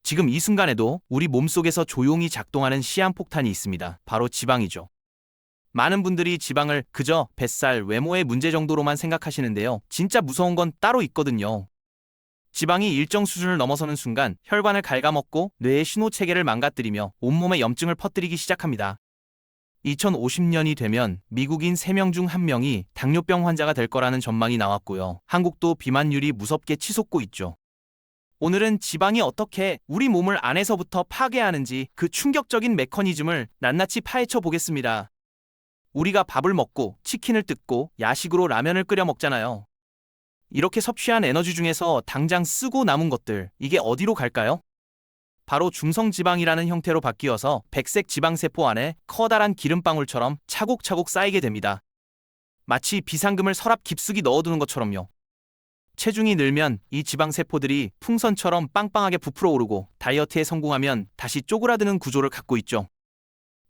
지금 이 순간에도 우리 몸속에서 조용히 작동하는 시한폭탄이 있습니다. 바로 지방이죠. 많은 분들이 지방을 그저 뱃살, 외모의 문제 정도로만 생각하시는데요. 진짜 무서운 건 따로 있거든요. 지방이 일정 수준을 넘어서는 순간 혈관을 갉아먹고 뇌의 신호체계를 망가뜨리며 온몸에 염증을 퍼뜨리기 시작합니다. 2050년이 되면 미국인 3명 중 1명이 당뇨병 환자가 될 거라는 전망이 나왔고요. 한국도 비만율이 무섭게 치솟고 있죠. 오늘은 지방이 어떻게 우리 몸을 안에서부터 파괴하는지 그 충격적인 메커니즘을 낱낱이 파헤쳐 보겠습니다. 우리가 밥을 먹고 치킨을 뜯고 야식으로 라면을 끓여 먹잖아요. 이렇게 섭취한 에너지 중에서 당장 쓰고 남은 것들, 이게 어디로 갈까요? 바로 중성지방이라는 형태로 바뀌어서 백색 지방세포 안에 커다란 기름방울처럼 차곡차곡 쌓이게 됩니다. 마치 비상금을 서랍 깊숙이 넣어두는 것처럼요. 체중이 늘면 이 지방세포들이 풍선처럼 빵빵하게 부풀어 오르고 다이어트에 성공하면 다시 쪼그라드는 구조를 갖고 있죠.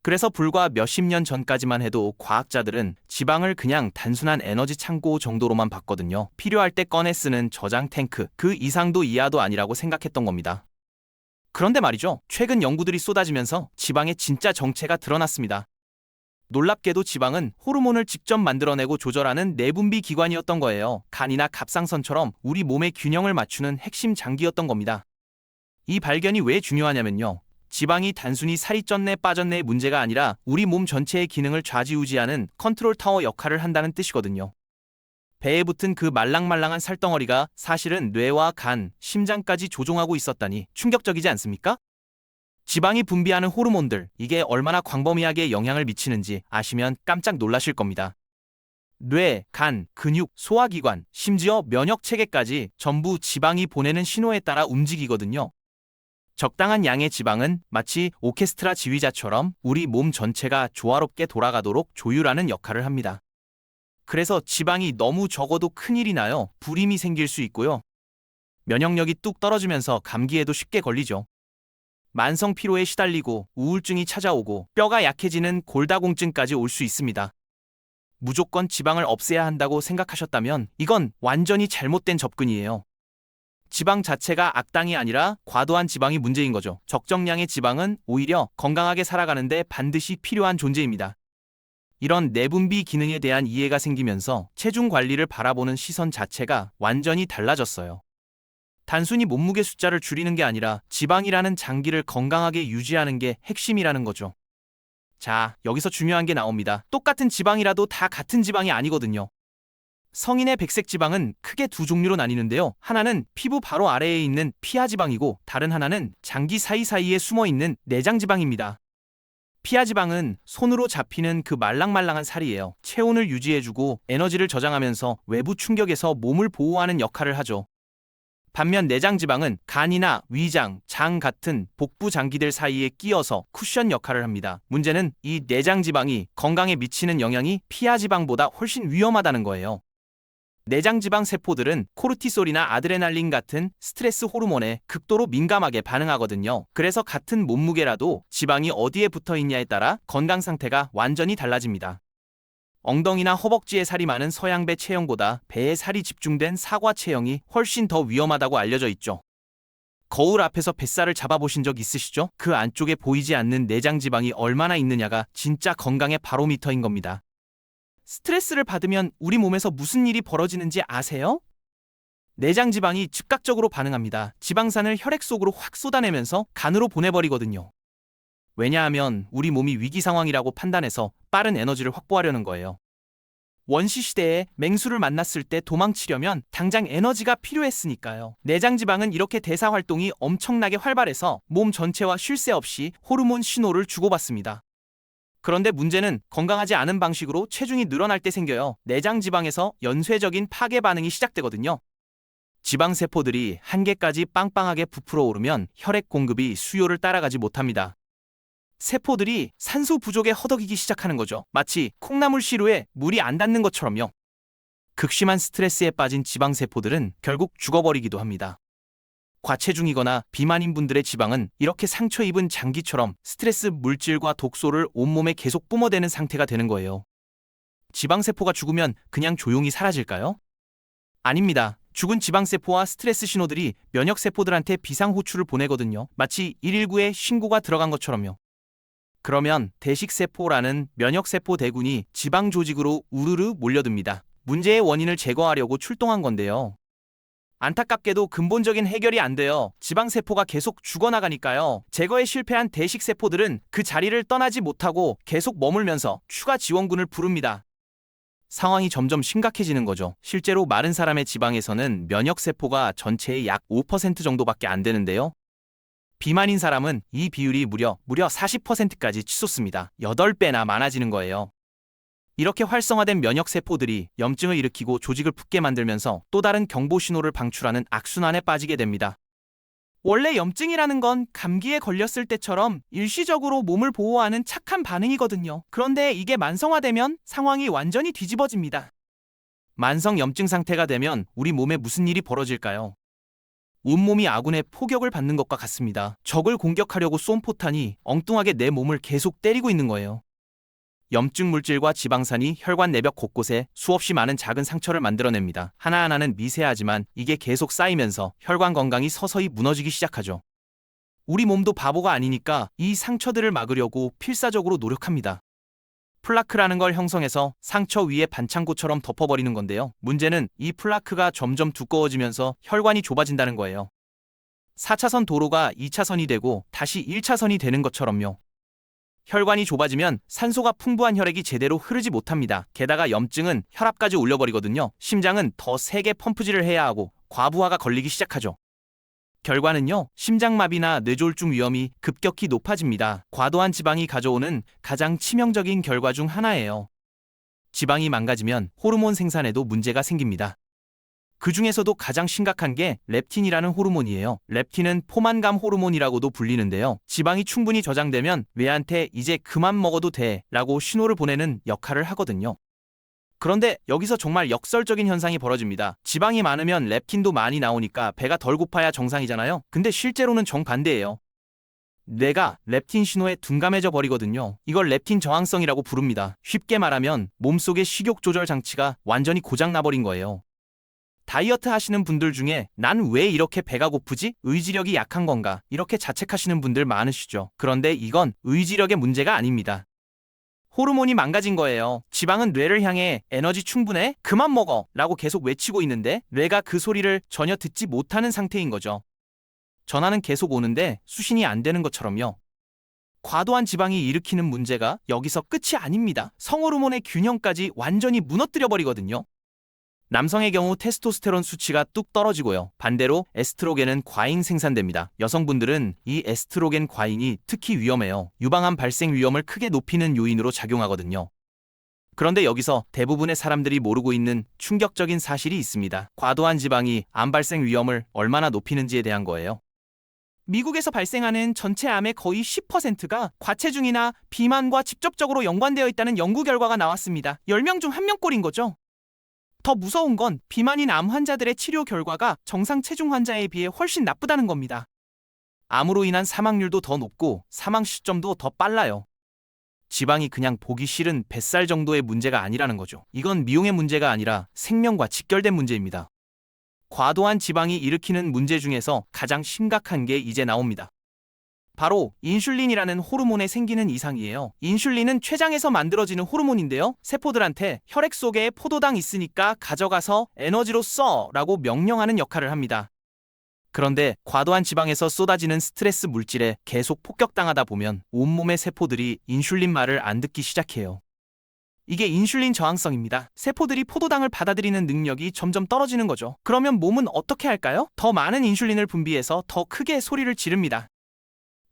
그래서 불과 몇십 년 전까지만 해도 과학자들은 지방을 그냥 단순한 에너지 창고 정도로만 봤거든요. 필요할 때 꺼내 쓰는 저장 탱크, 그 이상도 이하도 아니라고 생각했던 겁니다. 그런데 말이죠. 최근 연구들이 쏟아지면서 지방의 진짜 정체가 드러났습니다. 놀랍게도 지방은 호르몬을 직접 만들어내고 조절하는 내분비 기관이었던 거예요. 간이나 갑상선처럼 우리 몸의 균형을 맞추는 핵심 장기였던 겁니다. 이 발견이 왜 중요하냐면요. 지방이 단순히 살이 쪘네 빠졌네의 문제가 아니라 우리 몸 전체의 기능을 좌지우지하는 컨트롤 타워 역할을 한다는 뜻이거든요. 배에 붙은 그 말랑말랑한 살덩어리가 사실은 뇌와 간, 심장까지 조종하고 있었다니 충격적이지 않습니까? 지방이 분비하는 호르몬들, 이게 얼마나 광범위하게 영향을 미치는지 아시면 깜짝 놀라실 겁니다. 뇌, 간, 근육, 소화기관, 심지어 면역체계까지 전부 지방이 보내는 신호에 따라 움직이거든요. 적당한 양의 지방은 마치 오케스트라 지휘자처럼 우리 몸 전체가 조화롭게 돌아가도록 조율하는 역할을 합니다. 그래서 지방이 너무 적어도 큰일이 나요. 불임이 생길 수 있고요. 면역력이 뚝 떨어지면서 감기에도 쉽게 걸리죠. 만성 피로에 시달리고 우울증이 찾아오고 뼈가 약해지는 골다공증까지 올 수 있습니다. 무조건 지방을 없애야 한다고 생각하셨다면 이건 완전히 잘못된 접근이에요. 지방 자체가 악당이 아니라 과도한 지방이 문제인 거죠. 적정량의 지방은 오히려 건강하게 살아가는데 반드시 필요한 존재입니다. 이런 내분비 기능에 대한 이해가 생기면서 체중 관리를 바라보는 시선 자체가 완전히 달라졌어요. 단순히 몸무게 숫자를 줄이는 게 아니라 지방이라는 장기를 건강하게 유지하는 게 핵심이라는 거죠. 자, 여기서 중요한 게 나옵니다. 똑같은 지방이라도 다 같은 지방이 아니거든요. 성인의 백색 지방은 크게 두 종류로 나뉘는데요. 하나는 피부 바로 아래에 있는 피하지방이고 다른 하나는 장기 사이사이에 숨어있는 내장지방입니다. 피하지방은 손으로 잡히는 그 말랑말랑한 살이에요. 체온을 유지해주고 에너지를 저장하면서 외부 충격에서 몸을 보호하는 역할을 하죠. 반면 내장지방은 간이나 위장, 장 같은 복부 장기들 사이에 끼어서 쿠션 역할을 합니다. 문제는 이 내장지방이 건강에 미치는 영향이 피하지방보다 훨씬 위험하다는 거예요. 내장지방 세포들은 코르티솔이나 아드레날린 같은 스트레스 호르몬에 극도로 민감하게 반응하거든요. 그래서 같은 몸무게라도 지방이 어디에 붙어 있냐에 따라 건강 상태가 완전히 달라집니다. 엉덩이나 허벅지에 살이 많은 서양배 체형보다 배에 살이 집중된 사과 체형이 훨씬 더 위험하다고 알려져 있죠. 거울 앞에서 뱃살을 잡아보신 적 있으시죠? 그 안쪽에 보이지 않는 내장지방이 얼마나 있느냐가 진짜 건강의 바로미터인 겁니다. 스트레스를 받으면 우리 몸에서 무슨 일이 벌어지는지 아세요? 내장지방이 즉각적으로 반응합니다. 지방산을 혈액 속으로 확 쏟아내면서 간으로 보내버리거든요. 왜냐하면 우리 몸이 위기 상황이라고 판단해서 빠른 에너지를 확보하려는 거예요. 원시시대에 맹수를 만났을 때 도망치려면 당장 에너지가 필요했으니까요. 내장지방은 이렇게 대사활동이 엄청나게 활발해서 몸 전체와 쉴 새 없이 호르몬 신호를 주고받습니다. 그런데 문제는 건강하지 않은 방식으로 체중이 늘어날 때 생겨요. 내장지방에서 연쇄적인 파괴 반응이 시작되거든요. 지방세포들이 한계까지 빵빵하게 부풀어 오르면 혈액 공급이 수요를 따라가지 못합니다. 세포들이 산소 부족에 허덕이기 시작하는 거죠. 마치 콩나물 시루에 물이 안 닿는 것처럼요. 극심한 스트레스에 빠진 지방세포들은 결국 죽어버리기도 합니다. 과체중이거나 비만인 분들의 지방은 이렇게 상처 입은 장기처럼 스트레스 물질과 독소를 온몸에 계속 뿜어대는 상태가 되는 거예요. 지방세포가 죽으면 그냥 조용히 사라질까요? 아닙니다. 죽은 지방세포와 스트레스 신호들이 면역세포들한테 비상호출을 보내거든요. 마치 119에 신고가 들어간 것처럼요. 그러면 대식세포라는 면역세포 대군이 지방 조직으로 우르르 몰려듭니다. 문제의 원인을 제거하려고 출동한 건데요. 안타깝게도 근본적인 해결이 안 돼요. 지방세포가 계속 죽어나가니까요. 제거에 실패한 대식세포들은 그 자리를 떠나지 못하고 계속 머물면서 추가 지원군을 부릅니다. 상황이 점점 심각해지는 거죠. 실제로 마른 사람의 지방에서는 면역세포가 전체의 약 5% 정도밖에 안 되는데요. 비만인 사람은 이 비율이 무려 40%까지 치솟습니다. 8배나 많아지는 거예요. 이렇게 활성화된 면역세포들이 염증을 일으키고 조직을 붓게 만들면서 또 다른 경보 신호를 방출하는 악순환에 빠지게 됩니다. 원래 염증이라는 건 감기에 걸렸을 때처럼 일시적으로 몸을 보호하는 착한 반응이거든요. 그런데 이게 만성화되면 상황이 완전히 뒤집어집니다. 만성 염증 상태가 되면 우리 몸에 무슨 일이 벌어질까요? 온몸이 아군의 포격을 받는 것과 같습니다. 적을 공격하려고 쏜 포탄이 엉뚱하게 내 몸을 계속 때리고 있는 거예요. 염증 물질과 지방산이 혈관 내벽 곳곳에 수없이 많은 작은 상처를 만들어냅니다. 하나하나는 미세하지만 이게 계속 쌓이면서 혈관 건강이 서서히 무너지기 시작하죠. 우리 몸도 바보가 아니니까 이 상처들을 막으려고 필사적으로 노력합니다. 플라크라는 걸 형성해서 상처 위에 반창고처럼 덮어버리는 건데요. 문제는 이 플라크가 점점 두꺼워지면서 혈관이 좁아진다는 거예요. 4차선 도로가 2차선이 되고 다시 1차선이 되는 것처럼요. 혈관이 좁아지면 산소가 풍부한 혈액이 제대로 흐르지 못합니다. 게다가 염증은 혈압까지 올려버리거든요. 심장은 더 세게 펌프질을 해야 하고 과부하가 걸리기 시작하죠. 결과는요, 심장마비나 뇌졸중 위험이 급격히 높아집니다. 과도한 지방이 가져오는 가장 치명적인 결과 중 하나예요. 지방이 망가지면 호르몬 생산에도 문제가 생깁니다. 그 중에서도 가장 심각한 게 렙틴이라는 호르몬이에요. 렙틴은 포만감 호르몬이라고도 불리는데요. 지방이 충분히 저장되면 뇌한테 이제 그만 먹어도 돼 라고 신호를 보내는 역할을 하거든요. 그런데 여기서 정말 역설적인 현상이 벌어집니다. 지방이 많으면 렙틴도 많이 나오니까 배가 덜 고파야 정상이잖아요. 근데 실제로는 정반대예요. 뇌가 렙틴 신호에 둔감해져 버리거든요. 이걸 렙틴 저항성이라고 부릅니다. 쉽게 말하면 몸속의 식욕 조절 장치가 완전히 고장 나버린 거예요. 다이어트 하시는 분들 중에 난 왜 이렇게 배가 고프지? 의지력이 약한 건가? 이렇게 자책하시는 분들 많으시죠. 그런데 이건 의지력의 문제가 아닙니다. 호르몬이 망가진 거예요. 지방은 뇌를 향해 에너지 충분해? 그만 먹어! 라고 계속 외치고 있는데 뇌가 그 소리를 전혀 듣지 못하는 상태인 거죠. 전화는 계속 오는데 수신이 안 되는 것처럼요. 과도한 지방이 일으키는 문제가 여기서 끝이 아닙니다. 성호르몬의 균형까지 완전히 무너뜨려버리거든요. 남성의 경우 테스토스테론 수치가 뚝 떨어지고요. 반대로 에스트로겐은 과잉 생산됩니다. 여성분들은 이 에스트로겐 과잉이 특히 위험해요. 유방암 발생 위험을 크게 높이는 요인으로 작용하거든요. 그런데 여기서 대부분의 사람들이 모르고 있는 충격적인 사실이 있습니다. 과도한 지방이 암 발생 위험을 얼마나 높이는지에 대한 거예요. 미국에서 발생하는 전체 암의 거의 10%가 과체중이나 비만과 직접적으로 연관되어 있다는 연구 결과가 나왔습니다. 10명 중 1명꼴인 거죠. 더 무서운 건 비만인 암 환자들의 치료 결과가 정상 체중 환자에 비해 훨씬 나쁘다는 겁니다. 암으로 인한 사망률도 더 높고 사망 시점도 더 빨라요. 지방이 그냥 보기 싫은 뱃살 정도의 문제가 아니라는 거죠. 이건 미용의 문제가 아니라 생명과 직결된 문제입니다. 과도한 지방이 일으키는 문제 중에서 가장 심각한 게 이제 나옵니다. 바로 인슐린이라는 호르몬에 생기는 이상이에요. 인슐린은 췌장에서 만들어지는 호르몬인데요. 세포들한테 혈액 속에 포도당 있으니까 가져가서 에너지로 써! 라고 명령하는 역할을 합니다. 그런데 과도한 지방에서 쏟아지는 스트레스 물질에 계속 폭격당하다 보면 온몸의 세포들이 인슐린 말을 안 듣기 시작해요. 이게 인슐린 저항성입니다. 세포들이 포도당을 받아들이는 능력이 점점 떨어지는 거죠. 그러면 몸은 어떻게 할까요? 더 많은 인슐린을 분비해서 더 크게 소리를 지릅니다.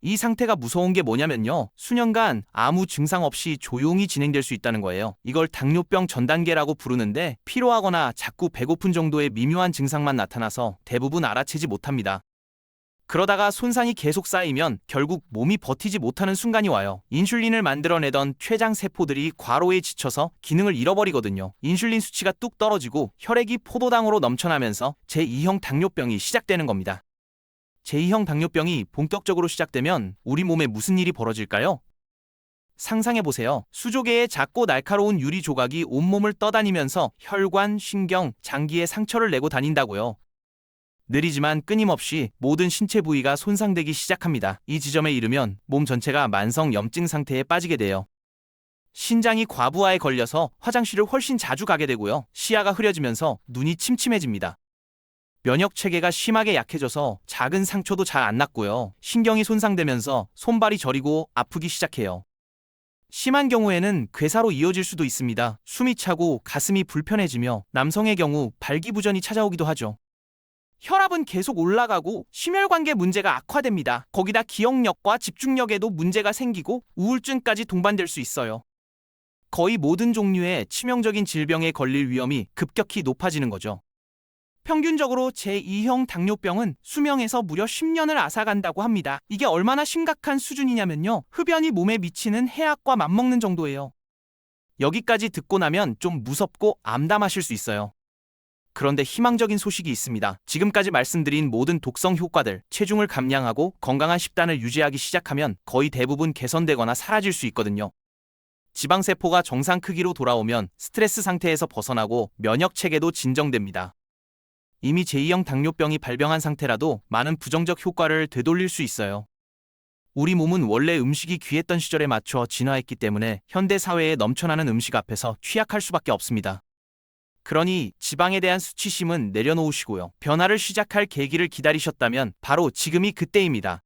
이 상태가 무서운 게 뭐냐면요. 수년간 아무 증상 없이 조용히 진행될 수 있다는 거예요. 이걸 당뇨병 전 단계라고 부르는데 피로하거나 자꾸 배고픈 정도의 미묘한 증상만 나타나서 대부분 알아채지 못합니다. 그러다가 손상이 계속 쌓이면 결국 몸이 버티지 못하는 순간이 와요. 인슐린을 만들어내던 췌장 세포들이 과로에 지쳐서 기능을 잃어버리거든요. 인슐린 수치가 뚝 떨어지고 혈액이 포도당으로 넘쳐나면서 제2형 당뇨병이 시작되는 겁니다. 제2형 당뇨병이 본격적으로 시작되면 우리 몸에 무슨 일이 벌어질까요? 상상해보세요. 수조개의 작고 날카로운 유리 조각이 온몸을 떠다니면서 혈관, 신경, 장기에 상처를 내고 다닌다고요. 느리지만 끊임없이 모든 신체 부위가 손상되기 시작합니다. 이 지점에 이르면 몸 전체가 만성 염증 상태에 빠지게 돼요. 신장이 과부하에 걸려서 화장실을 훨씬 자주 가게 되고요. 시야가 흐려지면서 눈이 침침해집니다. 면역 체계가 심하게 약해져서 작은 상처도 잘 안 낫고요. 신경이 손상되면서 손발이 저리고 아프기 시작해요. 심한 경우에는 괴사로 이어질 수도 있습니다. 숨이 차고 가슴이 불편해지며 남성의 경우 발기부전이 찾아오기도 하죠. 혈압은 계속 올라가고 심혈관계 문제가 악화됩니다. 거기다 기억력과 집중력에도 문제가 생기고 우울증까지 동반될 수 있어요. 거의 모든 종류의 치명적인 질병에 걸릴 위험이 급격히 높아지는 거죠. 평균적으로 제2형 당뇨병은 수명에서 무려 10년을 앗아간다고 합니다. 이게 얼마나 심각한 수준이냐면요. 흡연이 몸에 미치는 해악과 맞먹는 정도예요. 여기까지 듣고 나면 좀 무섭고 암담하실 수 있어요. 그런데 희망적인 소식이 있습니다. 지금까지 말씀드린 모든 독성 효과들, 체중을 감량하고 건강한 식단을 유지하기 시작하면 거의 대부분 개선되거나 사라질 수 있거든요. 지방세포가 정상 크기로 돌아오면 스트레스 상태에서 벗어나고 면역 체계도 진정됩니다. 이미 제2형 당뇨병이 발병한 상태라도 많은 부정적 효과를 되돌릴 수 있어요. 우리 몸은 원래 음식이 귀했던 시절에 맞춰 진화했기 때문에 현대 사회에 넘쳐나는 음식 앞에서 취약할 수밖에 없습니다. 그러니 지방에 대한 수치심은 내려놓으시고요. 변화를 시작할 계기를 기다리셨다면 바로 지금이 그때입니다.